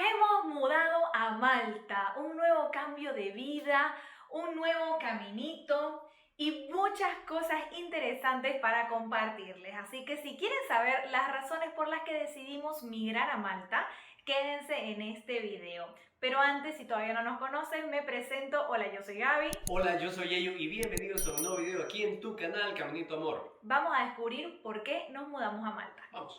hemos mudado a Malta, un nuevo cambio de vida, un nuevo caminito y muchas cosas interesantes para compartirles. Así que si quieren saber las razones por las que decidimos migrar a Malta, quédense en este video. Pero antes, si todavía no nos conocen, me presento. Hola, yo soy Gaby. Hola, yo soy Yeyo y bienvenidos a un nuevo video aquí en tu canal Caminito Amor. Vamos a descubrir por qué nos mudamos a Malta. Vamos.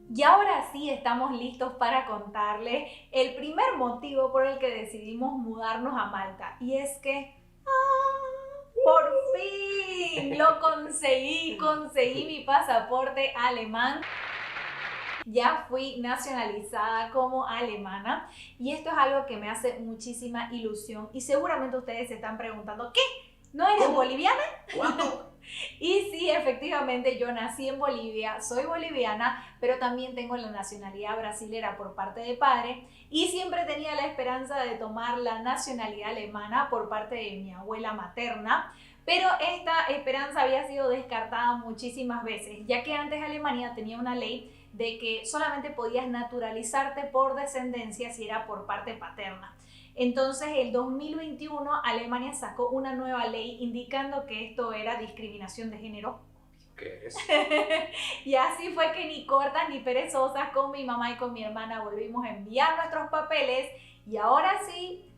Y ahora sí estamos listos para contarles el primer motivo por el que decidimos mudarnos a Malta. Y es que por fin lo conseguí mi pasaporte alemán. Ya fui nacionalizada como alemana y esto es algo que me hace muchísima ilusión. Y seguramente ustedes se están preguntando, ¿qué? ¿No eres boliviana? ¿Cuándo? Y sí, efectivamente, yo nací en Bolivia, soy boliviana, pero también tengo la nacionalidad brasilera por parte de padre y siempre tenía la esperanza de tomar la nacionalidad alemana por parte de mi abuela materna, pero esta esperanza había sido descartada muchísimas veces, ya que antes Alemania tenía una ley de que solamente podías naturalizarte por descendencia si era por parte paterna. Entonces, el 2021 Alemania sacó una nueva ley indicando que esto era discriminación de género. ¿Qué es? Y así fue que ni cortas ni perezosas con mi mamá y con mi hermana volvimos a enviar nuestros papeles y ahora sí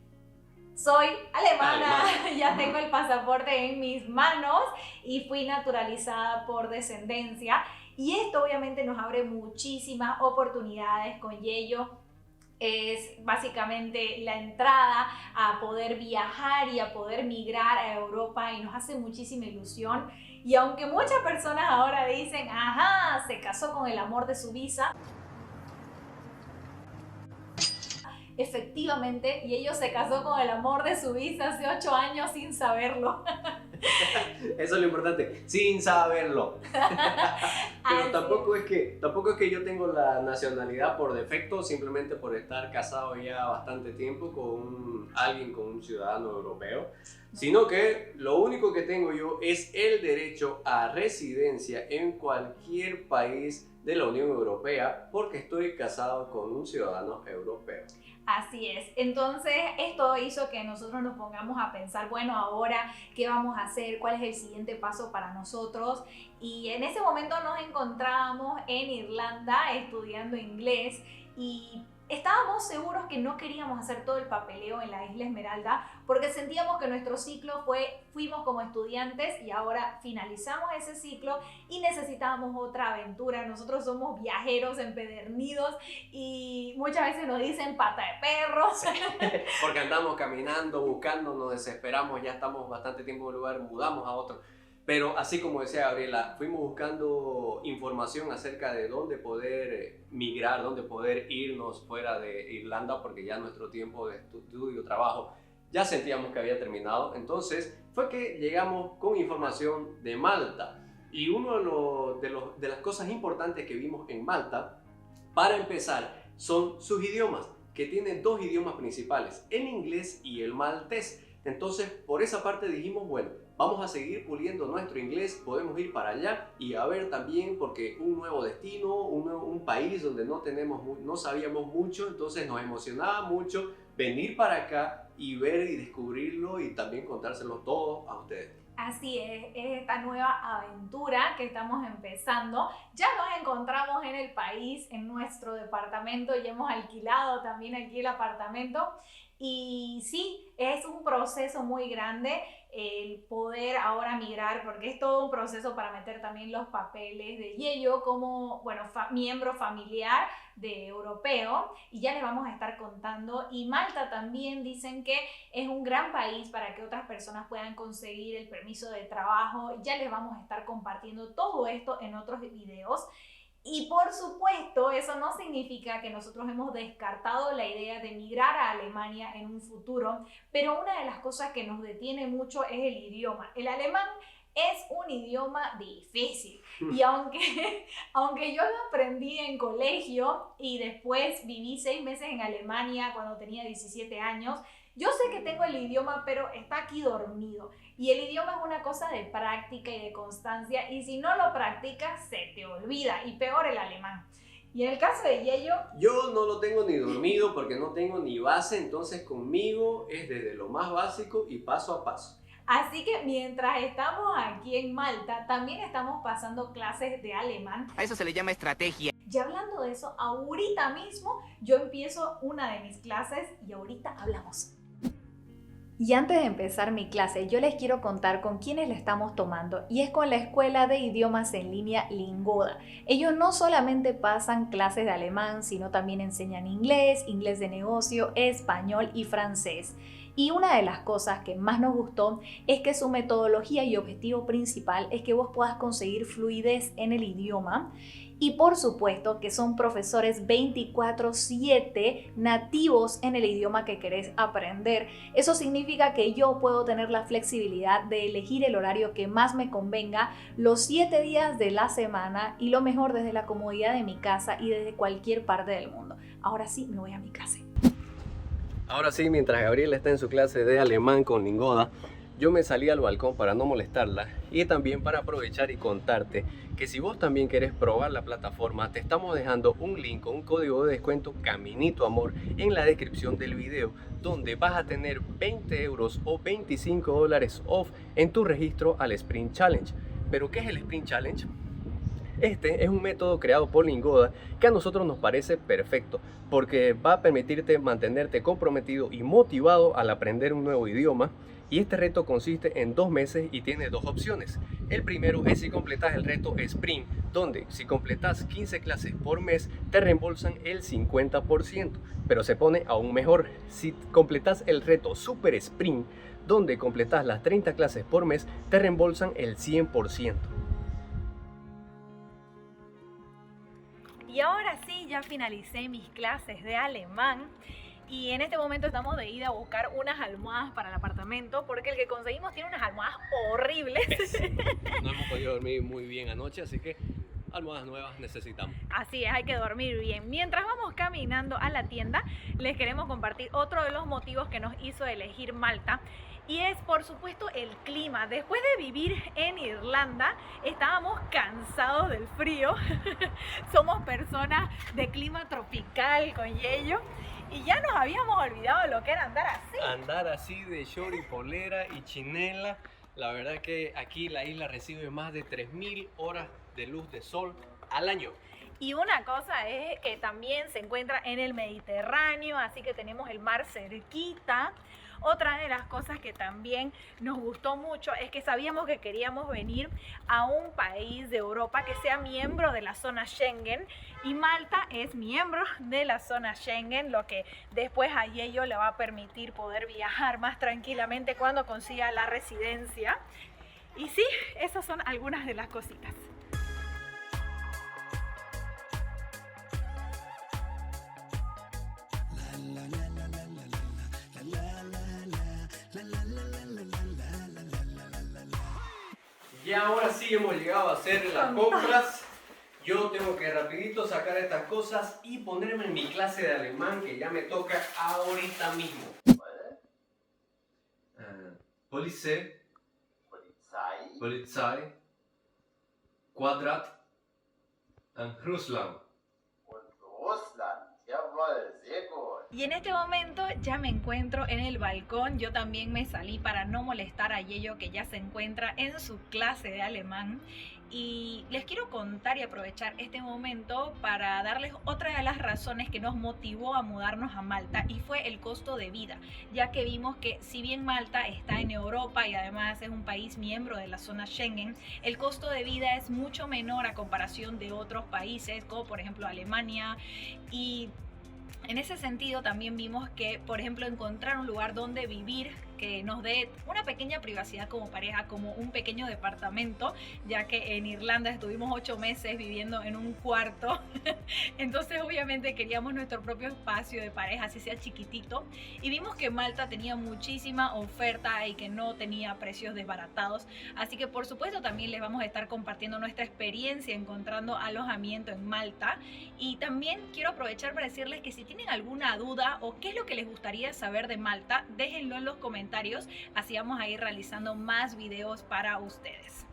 soy alemana. Ya tengo el pasaporte en mis manos y fui naturalizada por descendencia y esto obviamente nos abre muchísimas oportunidades con Yeyo. Es básicamente la entrada a poder viajar y a poder migrar a Europa y nos hace muchísima ilusión. Y aunque muchas personas ahora dicen, ajá, se casó con el amor de su vida, efectivamente, y ellos se casó con el amor de su vida hace 8 años sin saberlo. Eso es lo importante, sin saberlo. Pero tampoco es que yo tengo la nacionalidad por defecto, simplemente por estar casado ya bastante tiempo con alguien, con un ciudadano europeo, sino que lo único que tengo yo es el derecho a residencia en cualquier país de la Unión Europea porque estoy casado con un ciudadano europeo. Así es, entonces esto hizo que nosotros nos pongamos a pensar, bueno, ahora qué vamos a hacer, cuál es el siguiente paso para nosotros, y en ese momento nos encontrábamos en Irlanda estudiando inglés y estábamos seguros que no queríamos hacer todo el papeleo en la Isla Esmeralda porque sentíamos que nuestro ciclo fuimos como estudiantes y ahora finalizamos ese ciclo y necesitábamos otra aventura. Nosotros somos viajeros empedernidos y muchas veces nos dicen pata de perro. Sí, porque andamos caminando, buscando, nos desesperamos, ya estamos bastante tiempo en un lugar, mudamos a otro. Pero así como decía Gabriela, fuimos buscando información acerca de dónde poder migrar, dónde poder irnos fuera de Irlanda, porque ya nuestro tiempo de estudio, trabajo, ya sentíamos que había terminado. Entonces fue que llegamos con información de Malta. Y uno de las cosas importantes que vimos en Malta, para empezar, son sus idiomas, que tienen 2 idiomas principales, el inglés y el maltés. Entonces, por esa parte dijimos, bueno, vamos a seguir puliendo nuestro inglés, podemos ir para allá y a ver también, porque un nuevo destino, un país donde no sabíamos mucho, entonces nos emocionaba mucho venir para acá y ver y descubrirlo y también contárselo todo a ustedes. Así es esta nueva aventura que estamos empezando. Ya nos encontramos en el país, en nuestro departamento, ya hemos alquilado también aquí el apartamento. Y sí, es un proceso muy grande el poder ahora migrar, porque es todo un proceso para meter también los papeles de Yeyo como, bueno, miembro familiar de europeo, y ya les vamos a estar contando. Y Malta también dicen que es un gran país para que otras personas puedan conseguir el permiso de trabajo. Ya les vamos a estar compartiendo todo esto en otros videos. Y por supuesto, eso no significa que nosotros hemos descartado la idea de migrar a Alemania en un futuro, pero una de las cosas que nos detiene mucho es el idioma. El alemán es un idioma difícil. Y aunque yo lo aprendí en colegio y después viví 6 meses en Alemania cuando tenía 17 años, yo sé que tengo el idioma, pero está aquí dormido. Y el idioma es una cosa de práctica y de constancia, y si no lo practicas, se te olvida, y peor el alemán. Y en el caso de Yello, yo no lo tengo ni dormido porque no tengo ni base, entonces conmigo es desde lo más básico y paso a paso. Así que mientras estamos aquí en Malta, también estamos pasando clases de alemán. A eso se le llama estrategia. Y hablando de eso, ahorita mismo yo empiezo una de mis clases y ahorita hablamos. Y antes de empezar mi clase, yo les quiero contar con quiénes la estamos tomando, y es con la Escuela de Idiomas en Línea Lingoda. Ellos no solamente pasan clases de alemán, sino también enseñan inglés, inglés de negocio, español y francés. Y una de las cosas que más nos gustó es que su metodología y objetivo principal es que vos puedas conseguir fluidez en el idioma. Y por supuesto que son profesores 24/7 nativos en el idioma que querés aprender. Eso significa que yo puedo tener la flexibilidad de elegir el horario que más me convenga los 7 días de la semana, y lo mejor, desde la comodidad de mi casa y desde cualquier parte del mundo. Ahora sí, me voy a mi clase. Ahora sí, mientras Gabriela está en su clase de alemán con Lingoda, yo me salí al balcón para no molestarla y también para aprovechar y contarte que si vos también querés probar la plataforma, te estamos dejando un link con un código de descuento Caminito Amor en la descripción del video, donde vas a tener 20 euros o $25 off en tu registro al Sprint Challenge. ¿Pero qué es el Sprint Challenge? Este es un método creado por Lingoda que a nosotros nos parece perfecto, porque va a permitirte mantenerte comprometido y motivado al aprender un nuevo idioma. Y este reto consiste en 2 meses y tiene 2 opciones. El primero es si completas el reto Sprint, donde si completas 15 clases por mes te reembolsan el 50%, pero se pone aún mejor si completas el reto Super Sprint, donde completas las 30 clases por mes te reembolsan el 100%. Y ahora sí, ya finalicé mis clases de alemán. Y en este momento estamos de ida a buscar unas almohadas para el apartamento, porque el que conseguimos tiene unas almohadas horribles. No hemos podido dormir muy bien anoche, así que almohadas nuevas necesitamos. Así es, hay que dormir bien. Mientras vamos caminando a la tienda, les queremos compartir otro de los motivos que nos hizo elegir Malta. Y es, por supuesto, el clima. Después de vivir en Irlanda, estábamos cansados del frío. Somos personas de clima tropical con Yello. Y ya nos habíamos olvidado de lo que era andar así. Andar así de short y polera y chinela. La verdad que aquí la isla recibe más de 3000 horas de luz de sol al año. Y una cosa es que también se encuentra en el Mediterráneo, así que tenemos el mar cerquita. Otra de las cosas que también nos gustó mucho es que sabíamos que queríamos venir a un país de Europa que sea miembro de la zona Schengen, y Malta es miembro de la zona Schengen, lo que después a Yello le va a permitir poder viajar más tranquilamente cuando consiga la residencia. Y sí, esas son algunas de las cositas. Y ahora sí hemos llegado a hacer las compras. Yo tengo que rapidito sacar estas cosas y ponerme en mi clase de alemán, que ya me toca ahorita mismo. Polizei, Quadrat, Russland. Y en este momento ya me encuentro en el balcón. Yo también me salí para no molestar a Yello, que ya se encuentra en su clase de alemán. Y les quiero contar y aprovechar este momento para darles otra de las razones que nos motivó a mudarnos a Malta, y fue el costo de vida, ya que vimos que si bien Malta está en Europa y además es un país miembro de la zona Schengen, el costo de vida es mucho menor a comparación de otros países como por ejemplo Alemania. Y en ese sentido también vimos que, por ejemplo, encontrar un lugar donde vivir que nos dé una pequeña privacidad como pareja, como un pequeño departamento, ya que en Irlanda estuvimos 8 meses viviendo en un cuarto. Entonces obviamente queríamos nuestro propio espacio de pareja, así sea chiquitito, y vimos que Malta tenía muchísima oferta y que no tenía precios desbaratados, así que por supuesto también les vamos a estar compartiendo nuestra experiencia encontrando alojamiento en Malta. Y también quiero aprovechar para decirles que si tienen alguna duda o qué es lo que les gustaría saber de Malta, déjenlo en los comentarios, así vamos a ir realizando más videos para ustedes.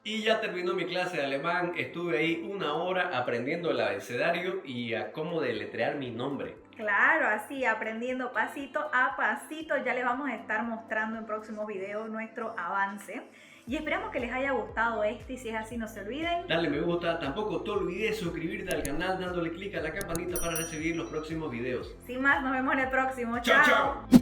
Y ya terminó mi clase de alemán, estuve ahí 1 hora aprendiendo el abecedario y a cómo deletrear mi nombre. Claro, así aprendiendo pasito a pasito, ya les vamos a estar mostrando en próximos videos nuestro avance. Y esperamos que les haya gustado y si es así no se olviden darle me gusta, tampoco te olvides suscribirte al canal dándole clic a la campanita para recibir los próximos videos. Sin más, nos vemos en el próximo. ¡Chao, chao! Chao.